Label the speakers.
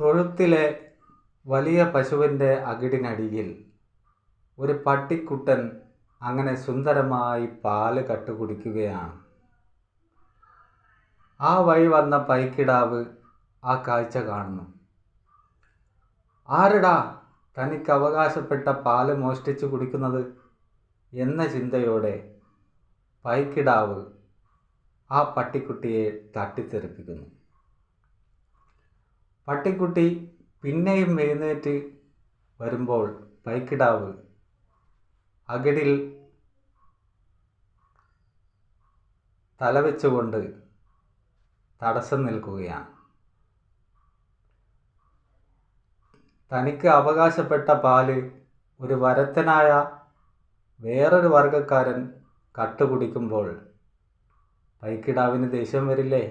Speaker 1: തൊഴുത്തിലെ വലിയ പശുവിൻ്റെ അകിടിനടിയിൽ ഒരു പട്ടിക്കുട്ടൻ അങ്ങനെ സുന്ദരമായി പാല് കട്ടുകുടിക്കുകയാണ്. ആ വഴി വന്ന പൈക്കിടാവ് ആ കാഴ്ച കാണുന്നു. ആരെടാ തനിക്ക് അവകാശപ്പെട്ട പാല് മോഷ്ടിച്ചു കുടിക്കുന്നത് എന്ന ചിന്തയോടെ പൈക്കിടാവ് ആ പട്ടിക്കുട്ടിയെ തട്ടിത്തെറിപ്പിക്കുന്നു. പട്ടിക്കുട്ടി പിന്നെയും എഴുന്നേറ്റ് വരുമ്പോൾ പൈക്കിടാവ് അകിടിൽ തലവെച്ചുകൊണ്ട് തടസ്സം നിൽക്കുകയാണ്. തനിക്ക് അവകാശപ്പെട്ട പാല് ഒരു വരത്തനായ വേറൊരു വർഗക്കാരൻ കട്ടുകുടിക്കുമ്പോൾ പൈക്കിടാവിന് ദേഷ്യം വരില്ലേ?